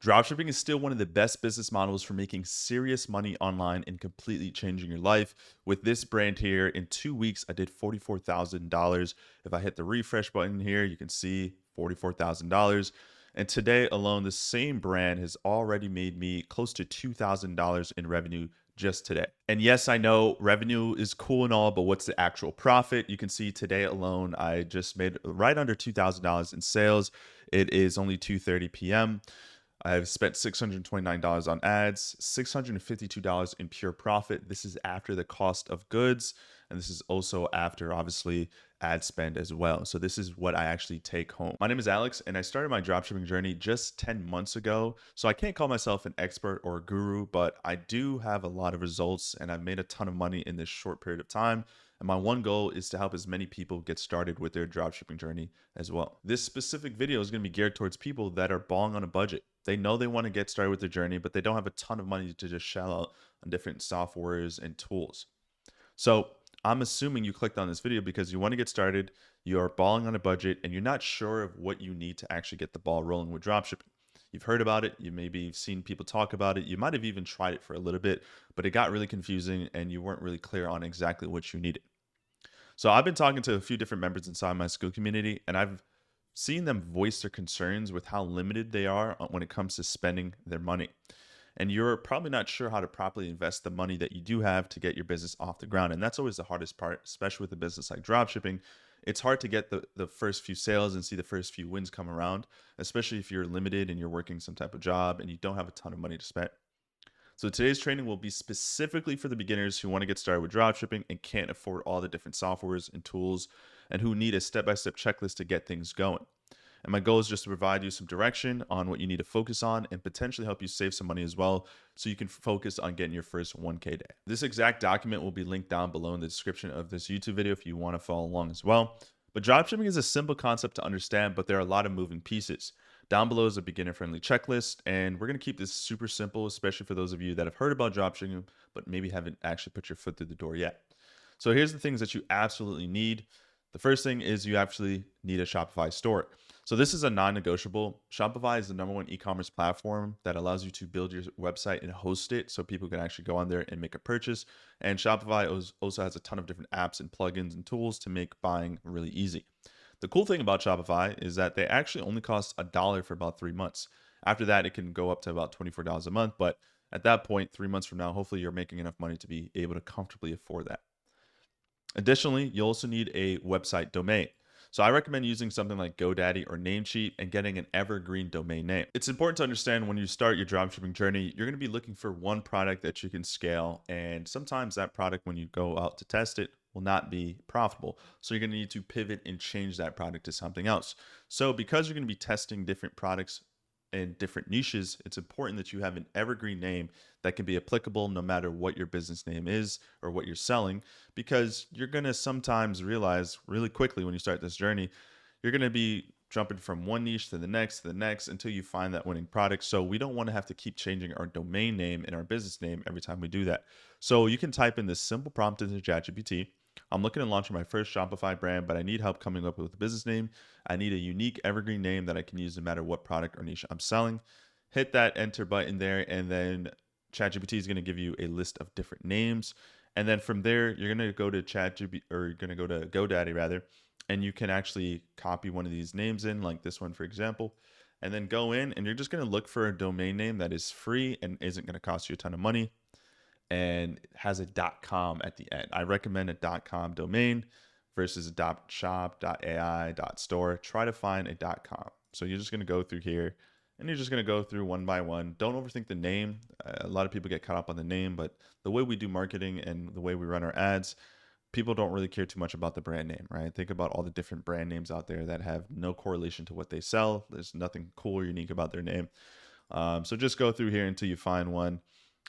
Dropshipping is still one of the best business models for making serious money online and completely changing your life. With this brand here, in 2 weeks, I did $44,000. If I hit the refresh button here, you can see $44,000. And today alone, the same brand has already made me close to $2,000 in revenue just today. And yes, I know revenue is cool and all, but what's the actual profit? You can see today alone, I just made right under $2,000 in sales. It is only 2:30 p.m. I've spent $629 on ads, $652 in pure profit. This is after the cost of goods, and this is also after obviously ad spend as well. So this is what I actually take home. My name is Alex, and I started my dropshipping journey just 10 months ago. So I can't call myself an expert or a guru, but I do have a lot of results, and I've made a ton of money in this short period of time. And my one goal is to help as many people get started with their dropshipping journey as well. This specific video is going to be geared towards people that are balling on a budget. They know they want to get started with their journey, but they don't have a ton of money to just shell out on different softwares and tools. So I'm assuming you clicked on this video because you want to get started, you are balling on a budget, and you're not sure of what you need to actually get the ball rolling with dropshipping. You've heard about it, you maybe have seen people talk about it, you might have even tried it for a little bit, but it got really confusing and you weren't really clear on exactly what you needed. So I've been talking to a few different members inside my school community, and I've seen them voice their concerns with how limited they are when it comes to spending their money. And you're probably not sure how to properly invest the money that you do have to get your business off the ground. And that's always the hardest part, especially with a business like dropshipping. It's hard to get the first few sales and see the first few wins come around, especially if you're limited and you're working some type of job and you don't have a ton of money to spend. So today's training will be specifically for the beginners who want to get started with dropshipping and can't afford all the different softwares and tools and who need a step-by-step checklist to get things going. And my goal is just to provide you some direction on what you need to focus on and potentially help you save some money as well so you can focus on getting your first 1K day. This exact document will be linked down below in the description of this YouTube video if you want to follow along as well. But dropshipping is a simple concept to understand, but there are a lot of moving pieces. Down below is a beginner-friendly checklist, and we're going to keep this super simple, especially for those of you that have heard about dropshipping, but maybe haven't actually put your foot through the door yet. So here's the things that you absolutely need. The first thing is you actually need a Shopify store. So this is a non-negotiable. Shopify is the #1 e-commerce platform that allows you to build your website and host it so people can actually go on there and make a purchase. And Shopify also has a ton of different apps and plugins and tools to make buying really easy. The cool thing about Shopify is that they actually only cost $1 for about 3 months. After that, it can go up to about $24 a month. But at that point, 3 months from now, hopefully you're making enough money to be able to comfortably afford that. Additionally, you also need a website domain. So I recommend using something like GoDaddy or Namecheap and getting an evergreen domain name. It's important to understand when you start your dropshipping journey, you're going to be looking for one product that you can scale. And sometimes that product, when you go out to test it, will not be profitable. So you're going to need to pivot and change that product to something else. So because you're going to be testing different products in different niches, it's important that you have an evergreen name that can be applicable no matter what your business name is or what you're selling, because you're going to sometimes realize really quickly when you start this journey, you're going to be jumping from one niche to the next until you find that winning product. So we don't want to have to keep changing our domain name and our business name every time we do that. So you can type in this simple prompt into ChatGPT. I'm looking at launching my first Shopify brand, but I need help coming up with a business name. I need a unique evergreen name that I can use no matter what product or niche I'm selling. Hit that enter button there, and then ChatGPT is going to give you a list of different names. And then from there, you're going to go to ChatGPT, or you're going to go to GoDaddy rather, and you can actually copy one of these names in, like this one, for example, and then go in and you're just going to look for a domain name that is free and isn't going to cost you a ton of money and has a .com at the end. I recommend a .com domain versus a .shop, .ai, .store. Try to find a .com. So you're just going to go through here and you're just going to go through one by one. Don't overthink the name. A lot of people get caught up on the name, but the way we do marketing and the way we run our ads, people don't really care too much about the brand name, right? Think about all the different brand names out there that have no correlation to what they sell. There's nothing cool or unique about their name. So just go through here until you find one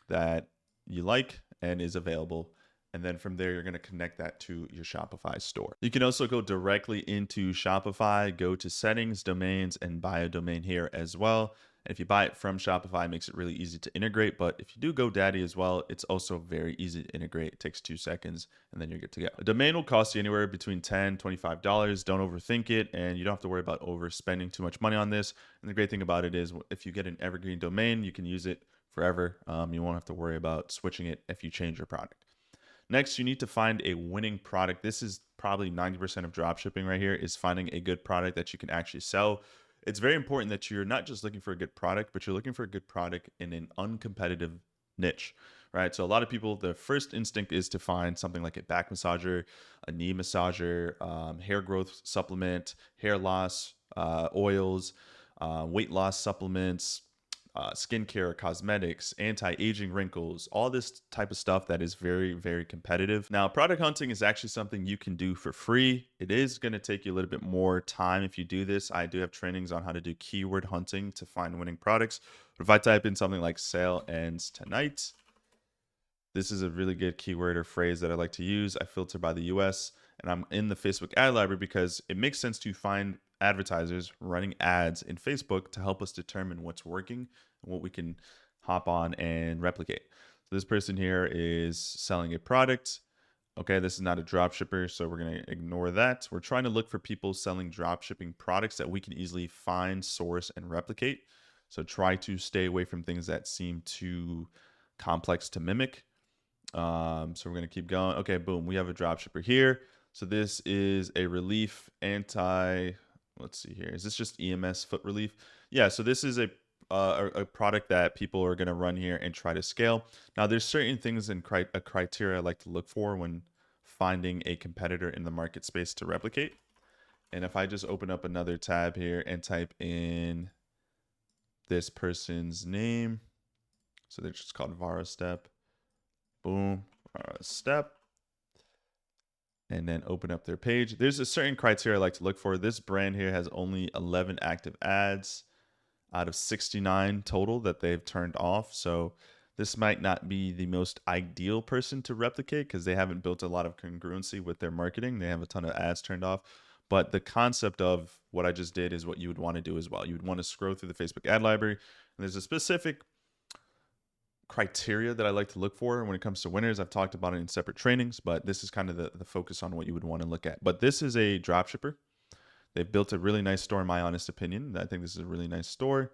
that you like and is available. And then from there, you're going to connect that to your Shopify store. You can also go directly into Shopify, go to settings, domains, and buy a domain here as well. And if you buy it from Shopify, it makes it really easy to integrate. But if you do GoDaddy as well, it's also very easy to integrate. It takes 2 seconds and then you're good to go. A domain will cost you anywhere between $10, $25. Don't overthink it. And you don't have to worry about overspending too much money on this. And the great thing about it is if you get an evergreen domain, you can use it forever. You won't have to worry about switching it if you change your product. Next, you need to find a winning product. This is probably 90% of dropshipping right here, is finding a good product that you can actually sell. It's very important that you're not just looking for a good product, but you're looking for a good product in an uncompetitive niche, right? So a lot of people, the first instinct is to find something like a back massager, a knee massager, hair growth supplement, hair loss, oils, weight loss supplements, skincare, cosmetics, anti-aging, wrinkles, all this type of stuff that is very, very competitive. Now, product hunting is actually something you can do for free. It is going to take you a little bit more time if you do this. I do have trainings on how to do keyword hunting to find winning products. But if I type in something like sale ends tonight, this is a really good keyword or phrase that I like to use. I filter by the US and I'm in the Facebook ad library because it makes sense to find advertisers running ads in Facebook to help us determine what's working and what we can hop on and replicate. So this person here is selling a product. Okay, this is not a drop shipper, so we're going to ignore that. We're trying to look for people selling drop shipping products that we can easily find, source, and replicate. So try to stay away from things that seem too complex to mimic. So we're going to keep going. Okay, boom, we have a drop shipper here. So this is a relief let's see here. Is this just EMS foot relief? Yeah, so this is a product that people are going to run here and try to scale. Now, there's certain things in a criteria I like to look for when finding a competitor in the market space to replicate. And if I just open up another tab here and type in this person's name, so they're just called Vara Step. Boom, Vara Step. And then open up their page. There's a certain criteria I like to look for. This brand here has only 11 active ads out of 69 total that they've turned off. So this might not be the most ideal person to replicate because they haven't built a lot of congruency with their marketing. They have a ton of ads turned off. But the concept of what I just did is what you would want to do as well. You would want to scroll through the Facebook ad library. And there's a specific criteria that I like to look for when it comes to winners. I've talked about it in separate trainings, but this is kind of the focus on what you would want to look at. But this is a dropshipper. They've built a really nice store, in my honest opinion. I think this is a really nice store.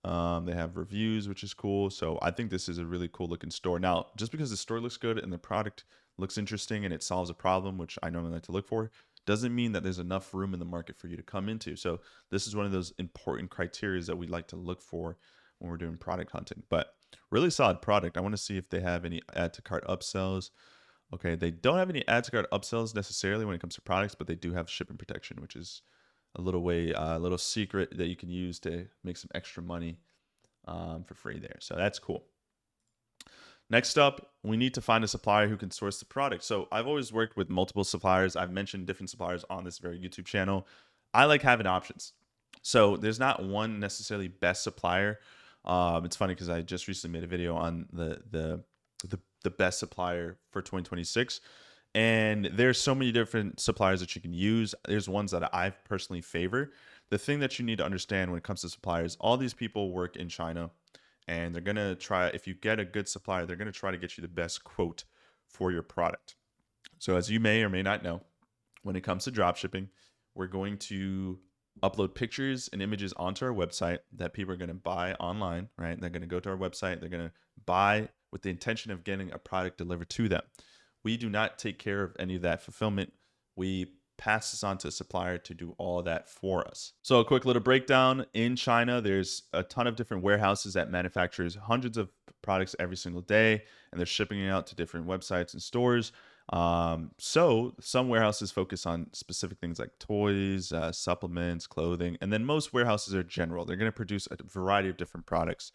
They have reviews, which is cool. So I think this is a really cool looking store. Now, just because the store looks good and the product looks interesting and it solves a problem, which I normally like to look for, doesn't mean that there's enough room in the market for you to come into. So this is one of those important criteria that we like to look for when we're doing product hunting. But really solid product. I want to see if they have any add to cart upsells. Okay, they don't have any add to cart upsells necessarily when it comes to products, but they do have shipping protection, which is a little secret that you can use to make some extra money for free there. So that's cool. Next up, we need to find a supplier who can source the product. So I've always worked with multiple suppliers. I've mentioned different suppliers on this very YouTube channel. I like having options. So there's not one necessarily best supplier. It's funny because I just recently made a video on the best supplier for 2026. And there's so many different suppliers that you can use. There's ones that I personally favor. The thing that you need to understand when it comes to suppliers, all these people work in China and they're going to try, if you get a good supplier, they're going to try to get you the best quote for your product. So as you may or may not know, when it comes to dropshipping, we're going to upload pictures and images onto our website that people are going to buy online, right? They're going to go to our website. They're going to buy with the intention of getting a product delivered to them. We do not take care of any of that fulfillment. We pass this on to a supplier to do all of that for us. So a quick little breakdown. In China, there's a ton of different warehouses that manufactures hundreds of products every single day, and they're shipping it out to different websites and stores. So some warehouses focus on specific things like toys, supplements, clothing, and then most warehouses are general. They're going to produce a variety of different products.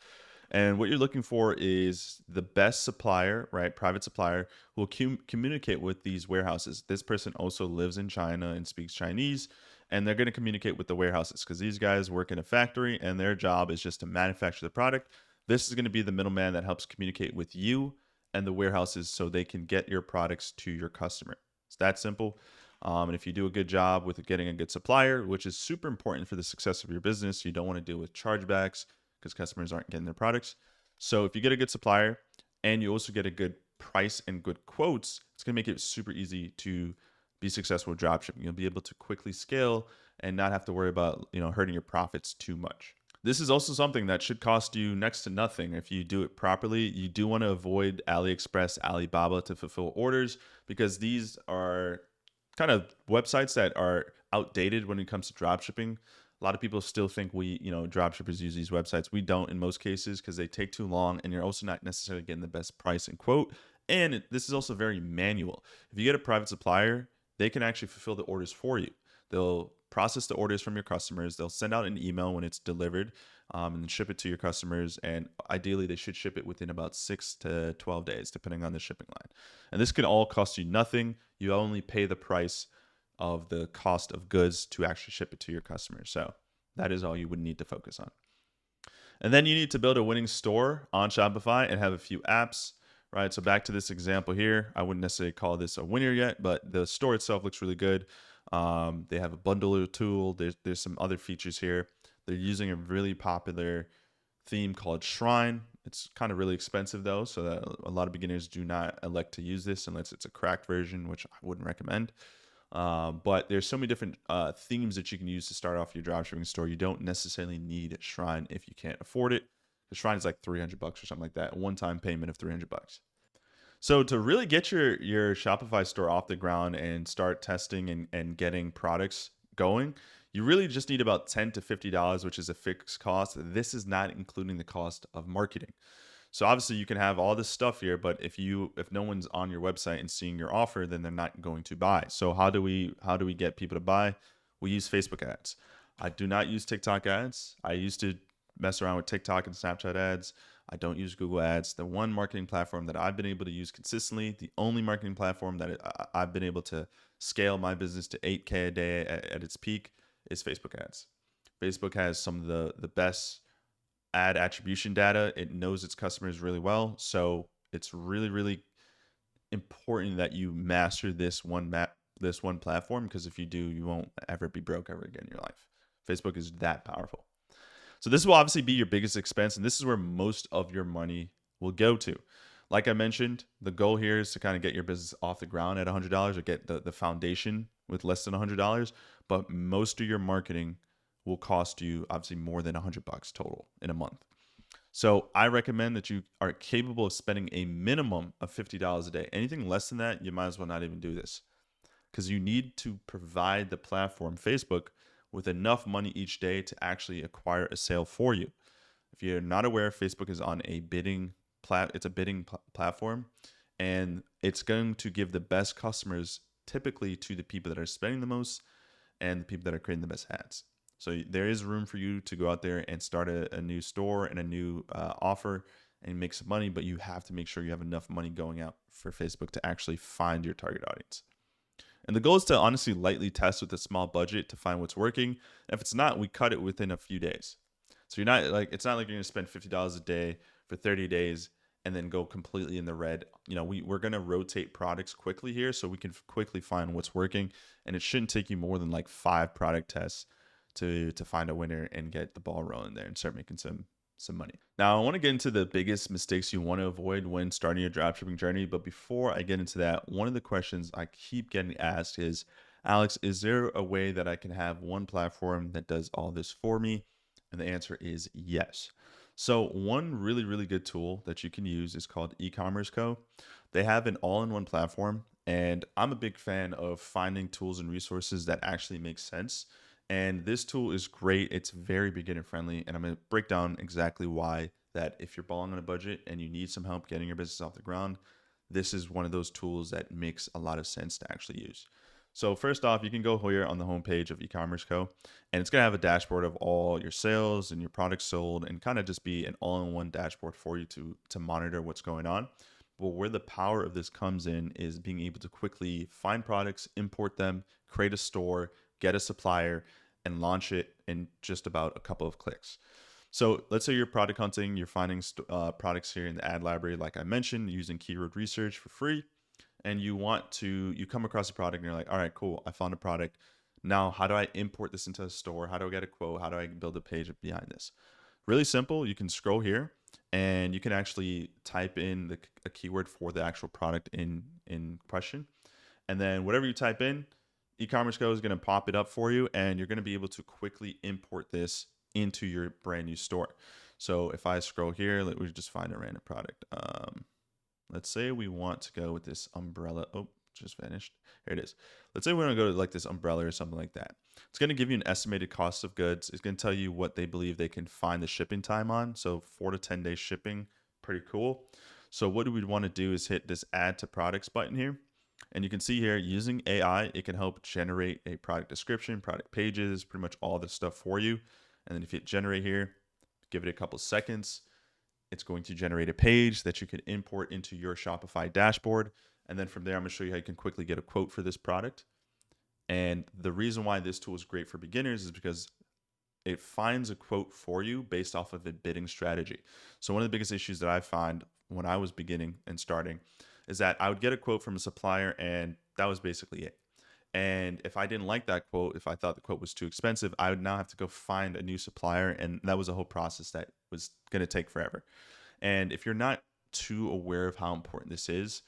And what you're looking for is the best supplier, right? Private supplier who will communicate with these warehouses. This person also lives in China and speaks Chinese, and they're going to communicate with the warehouses because these guys work in a factory and their job is just to manufacture the product. This is going to be the middleman that helps communicate with you and the warehouses so they can get your products to your customer. It's that simple. And if you do a good job with getting a good supplier, which is super important for the success of your business, you don't want to deal with chargebacks, because customers aren't getting their products. So if you get a good supplier and you also get a good price and good quotes, it's going to make it super easy to be successful with dropshipping. You'll be able to quickly scale and not have to worry about, hurting your profits too much. This is also something that should cost you next to nothing if you do it properly. You do want to avoid AliExpress, Alibaba to fulfill orders, because these are kind of websites that are outdated when it comes to dropshipping. A lot of people still think dropshippers use these websites. We don't in most cases, because they take too long and you're also not necessarily getting the best price and quote. And this is also very manual. If you get a private supplier, they can actually fulfill the orders for you. They'll process the orders from your customers. They'll send out an email when it's delivered, and ship it to your customers. And ideally, they should ship it within about 6 to 12 days, depending on the shipping line. And this can all cost you nothing. You only pay the price of the cost of goods to actually ship it to your customers. So that is all you would need to focus on. And then you need to build a winning store on Shopify and have a few apps, right? So back to this example here, I wouldn't necessarily call this a winner yet, but the store itself looks really good. They have a bundler tool. There's some other features here. They're using a really popular theme called Shrine. It's kind of really expensive though, so that a lot of beginners do not elect to use this unless it's a cracked version, which I wouldn't recommend. But there's so many different themes that you can use to start off your dropshipping store. You don't necessarily need Shrine if you can't afford it. The Shrine is like $300 or something like that, a one-time payment of $300. So to really get your Shopify store off the ground and start testing and getting products going, you really just need about $10 to $50, which is a fixed cost. This is not including the cost of marketing. So obviously you can have all this stuff here, but if no one's on your website and seeing your offer, then they're not going to buy. So how do we get people to buy? We use Facebook ads. I do not use TikTok ads. I used to mess around with TikTok and Snapchat ads. I don't use Google ads. The one marketing platform that I've been able to use consistently, the only marketing platform that I've been able to scale my business to 8K a day at its peak is Facebook ads. Facebook has some of the best ad attribution data. It knows its customers really well. So it's really, really important that you master this one platform, because if you do, you won't ever be broke ever again in your life. Facebook is that powerful. So this will obviously be your biggest expense, and this is where most of your money will go to. Like I mentioned, the goal here is to kind of get your business off the ground at $100 or get the foundation with less than $100. But most of your marketing will cost you obviously more than $100 total in a month. So I recommend that you are capable of spending a minimum of $50 a day. Anything less than that, you might as well not even do this, because you need to provide the platform, Facebook, with enough money each day to actually acquire a sale for you. If you're not aware, Facebook is on a bidding platform, and it's going to give the best customers typically to the people that are spending the most and the people that are creating the best ads. So there is room for you to go out there and start a new store and a new offer and make some money, but you have to make sure you have enough money going out for Facebook to actually find your target audience. And the goal is to honestly lightly test with a small budget to find what's working. If it's not, we cut it within a few days. So it's not like you're going to spend $50 a day for 30 days and then go completely in the red. We're going to rotate products quickly here so we can quickly find what's working. And it shouldn't take you more than like 5 product tests to find a winner and get the ball rolling there and start making some money. Now, I want to get into the biggest mistakes you want to avoid when starting your dropshipping journey. But before I get into that, one of the questions I keep getting asked is, Alex, is there a way that I can have one platform that does all this for me? And the answer is yes. So one really, really good tool that you can use is called E-commerce Co. They have an all-in-one platform, and I'm a big fan of finding tools and resources that actually make sense. And this tool is great. It's very beginner friendly. And I'm going to break down exactly why, that if you're balling on a budget and you need some help getting your business off the ground, this is one of those tools that makes a lot of sense to actually use. So first off, you can go here on the homepage of E-commerce Co. And it's going to have a dashboard of all your sales and your products sold, and kind of just be an all-in-one dashboard for you to monitor what's going on. But where the power of this comes in is being able to quickly find products, import them, create a store, get a supplier, and launch it in just about a couple of clicks. So let's say you're product hunting, you're finding products here in the ad library, like I mentioned, using keyword research for free, and you come across a product and you're like, all right, cool, I found a product. Now, how do I import this into a store? How do I get a quote? How do I build a page behind this? Really simple. You can scroll here and you can actually type in a keyword for the actual product in question. And then whatever you type in, e-commerce Go is going to pop it up for you, and you're going to be able to quickly import this into your brand new store. So if I scroll here, let me just find a random product. Let's say we want to go with this umbrella. Oh, just vanished. Here it is. Let's say we want to go to like this umbrella or something like that. It's going to give you an estimated cost of goods. It's going to tell you what they believe they can find the shipping time on. So 4 to 10 days shipping, pretty cool. So what we want to do is hit this add to products button here. And you can see here using AI, it can help generate a product description, product pages, pretty much all this stuff for you. And then if you hit generate here, give it a couple seconds, it's going to generate a page that you can import into your Shopify dashboard. And then from there, I'm going to show you how you can quickly get a quote for this product. And the reason why this tool is great for beginners is because it finds a quote for you based off of a bidding strategy. So one of the biggest issues that I find when I was beginning and starting is that I would get a quote from a supplier and that was basically it. And if I didn't like that quote, if I thought the quote was too expensive, I would now have to go find a new supplier. And that was a whole process that was going to take forever. And if you're not too aware of how important this is,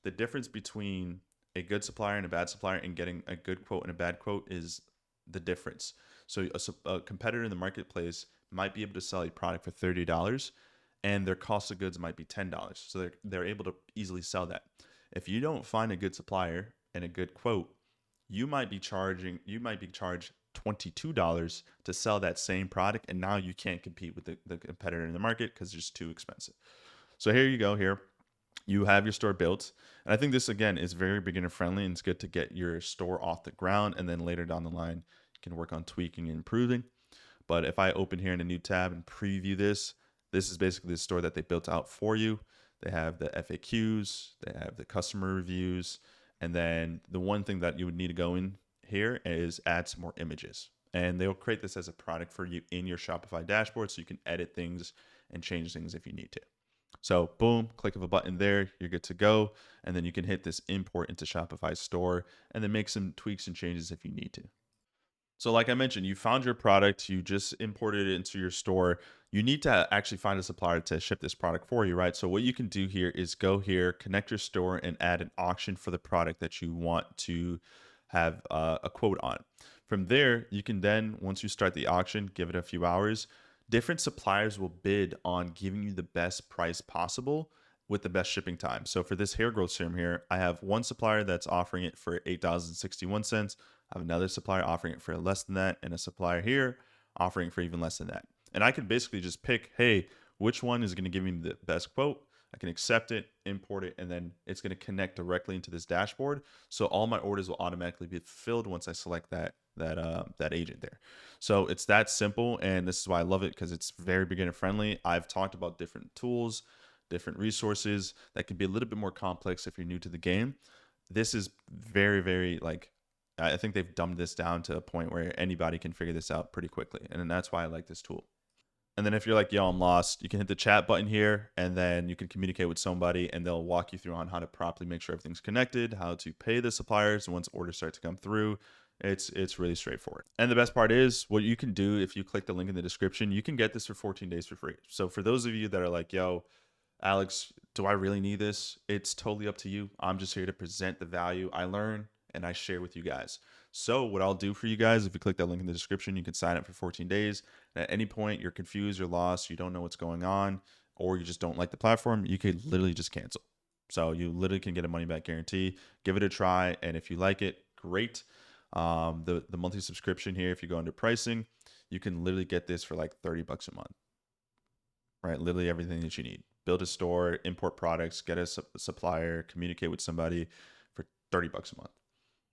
the difference between a good supplier and a bad supplier and getting a good quote and a bad quote is the difference. So a competitor in the marketplace might be able to sell a product for $30 and their cost of goods might be $10. So they're able to easily sell that. If you don't find a good supplier and a good quote, you might be charged $22 to sell that same product, and now you can't compete with the competitor in the market because it's just too expensive. So here you go. Here you have your store built, and I think this again is very beginner friendly, and it's good to get your store off the ground, and then later down the line you can work on tweaking and improving. But if I open here in a new tab and preview this, this is basically the store that they built out for you. They have the FAQs, they have the customer reviews, and then the one thing that you would need to go in here is add some more images. And they'll create this as a product for you in your Shopify dashboard so you can edit things and change things if you need to. So boom, click of a button there, you're good to go. And then you can hit this import into Shopify store and then make some tweaks and changes if you need to. So like I mentioned, you found your product, you just imported it into your store. You need to actually find a supplier to ship this product for you, right? So what you can do here is go here, connect your store and add an auction for the product that you want to have a quote on. From there, you can then, once you start the auction, give it a few hours, different suppliers will bid on giving you the best price possible with the best shipping time. So for this hair growth serum here, I have one supplier that's offering it for $8.61. I have another supplier offering it for less than that, and a supplier here offering it for even less than that. And I can basically just pick, hey, which one is going to give me the best quote? I can accept it, import it, and then it's going to connect directly into this dashboard. So all my orders will automatically be fulfilled once I select that agent there. So it's that simple, and this is why I love it, because it's very beginner friendly. I've talked about different tools, different resources that can be a little bit more complex if you're new to the game. This is very, very like, I think they've dumbed this down to a point where anybody can figure this out pretty quickly. And that's why I like this tool. And then if you're like, yo, I'm lost, you can hit the chat button here, and then you can communicate with somebody, and they'll walk you through on how to properly make sure everything's connected, how to pay the suppliers once orders start to come through. It's really straightforward. And the best part is what you can do if you click the link in the description, you can get this for 14 days for free. So for those of you that are like, yo, Alex, do I really need this? It's totally up to you. I'm just here to present the value I learn and I share with you guys. So what I'll do for you guys, if you click that link in the description, you can sign up for 14 days. And at any point you're confused, you're lost, you don't know what's going on, or you just don't like the platform, you could literally just cancel. So you literally can get a money back guarantee. Give it a try, and if you like it, great. The monthly subscription here, if you go under pricing, you can literally get this for like $30 a month, right? Literally everything that you need. Build a store, import products, get a supplier, communicate with somebody for $30 a month.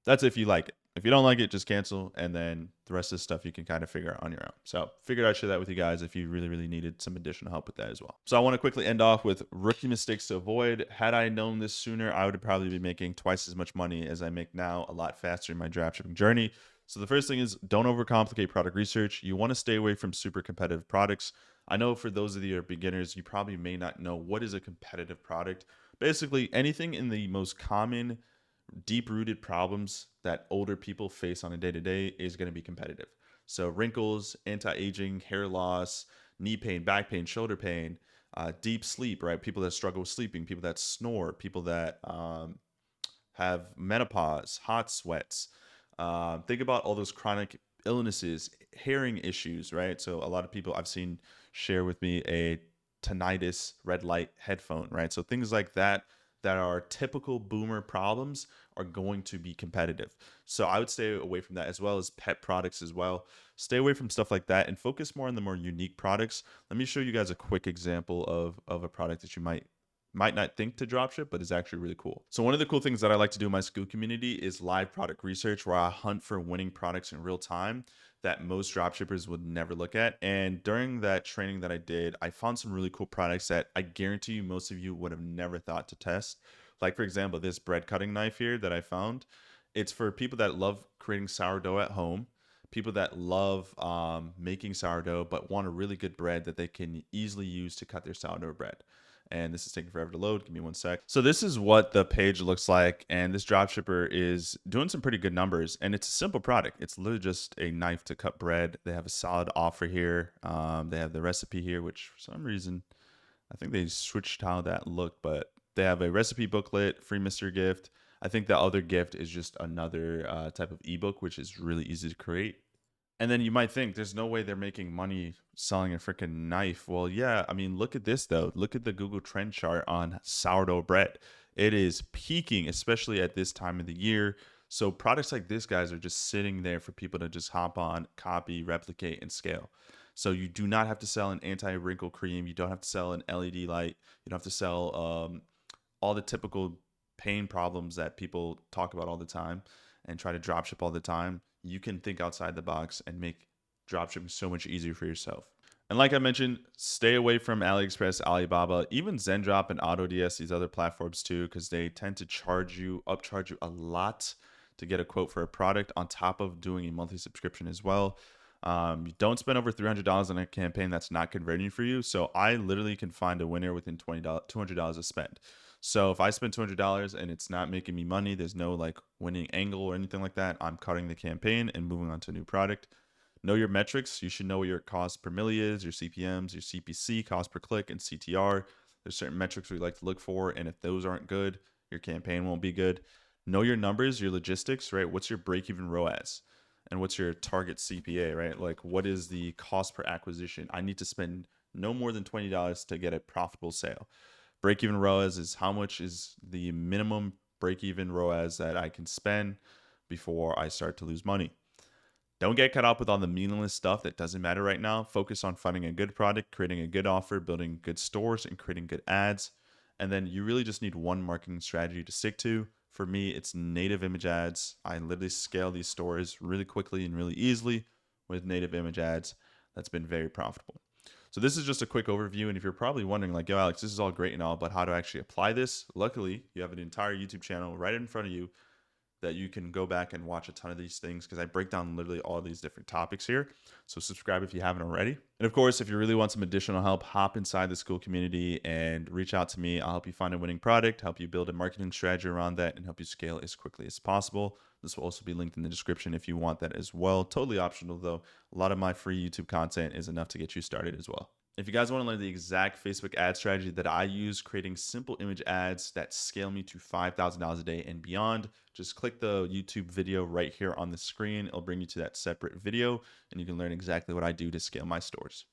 That's if you like it. If you don't like it, just cancel, and then the rest of the stuff you can kind of figure out on your own. So figured I'd share that with you guys if you really, really needed some additional help with that as well. So I want to quickly end off with rookie mistakes to avoid. Had I known this sooner, I would probably be making twice as much money as I make now, a lot faster in my dropshipping journey. So the first thing is, don't overcomplicate product research. You want to stay away from super competitive products. I know for those of you who are beginners, you probably may not know what is a competitive product. Basically, anything in the most common deep-rooted problems that older people face on a day-to-day is going to be competitive. So wrinkles, anti-aging, hair loss, knee pain, back pain, shoulder pain, deep sleep, right? People that struggle with sleeping, people that snore, people that have menopause, hot sweats. Think about all those chronic illnesses, hearing issues, right? So a lot of people I've seen share with me a tinnitus red light headphone, right? So things like that that are typical boomer problems are going to be competitive. So I would stay away from that, as well as pet products as well. Stay away from stuff like that and focus more on the more unique products. Let me show you guys a quick example of a product that you might not think to dropship, but is actually really cool. So one of the cool things that I like to do in my school community is live product research, where I hunt for winning products in real time that most dropshippers would never look at. And during that training that I did, I found some really cool products that I guarantee you most of you would have never thought to test. Like, for example, this bread cutting knife here that I found. It's for people that love creating sourdough at home, people that love making sourdough but want a really good bread that they can easily use to cut their sourdough bread. And this is taking forever to load. Give me one sec. So this is what the page looks like. And this dropshipper is doing some pretty good numbers. And it's a simple product. It's literally just a knife to cut bread. They have a solid offer here. They have the recipe here, which for some reason, I think they switched how that looked. But they have a recipe booklet, free mystery gift. I think the other gift is just another type of ebook, which is really easy to create. And then you might think there's no way they're making money selling a freaking knife. Well, yeah, I mean, look at this though. Look at the Google trend chart on sourdough bread. It is peaking, especially at this time of the year. So products like this, guys, are just sitting there for people to just hop on, copy, replicate, and scale. So you do not have to sell an anti-wrinkle cream. You don't have to sell an LED light. You don't have to sell all the typical pain problems that people talk about all the time and try to dropship all the time. You can think outside the box and make dropshipping so much easier for yourself. And like I mentioned, stay away from AliExpress, Alibaba, even Zendrop and AutoDS, these other platforms too, because they tend to upcharge you a lot to get a quote for a product on top of doing a monthly subscription as well. You don't spend over $300 on a campaign that's not converting for you. So I literally can find a winner within $200 to spend. So if I spend $200 and it's not making me money, there's no like winning angle or anything like that, I'm cutting the campaign and moving on to a new product. Know your metrics. You should know what your cost per milli is, your CPMs, your CPC, cost per click, and CTR. There's certain metrics we like to look for, and if those aren't good, your campaign won't be good. Know your numbers, your logistics, right? What's your break-even ROAS? And what's your target CPA, right? Like, what is the cost per acquisition? I need to spend no more than $20 to get a profitable sale. Break-even ROAS is how much is the minimum break-even ROAS that I can spend before I start to lose money. Don't get caught up with all the meaningless stuff that doesn't matter right now. Focus on finding a good product, creating a good offer, building good stores, and creating good ads. And then you really just need one marketing strategy to stick to. For me, it's native image ads. I literally scale these stores really quickly and really easily with native image ads. That's been very profitable. So this is just a quick overview. And if you're probably wondering like, yo, Alex, this is all great and all, but how to actually apply this? Luckily, you have an entire YouTube channel right in front of you that you can go back and watch a ton of these things, because I break down literally all these different topics here. So subscribe if you haven't already. And of course, if you really want some additional help, hop inside the school community and reach out to me. I'll help you find a winning product, help you build a marketing strategy around that, and help you scale as quickly as possible. This will also be linked in the description if you want that as well. Totally optional though. A lot of my free YouTube content is enough to get you started as well. If you guys want to learn the exact Facebook ad strategy that I use, creating simple image ads that scale me to $5,000 a day and beyond, just click the YouTube video right here on the screen. It'll bring you to that separate video, and you can learn exactly what I do to scale my stores.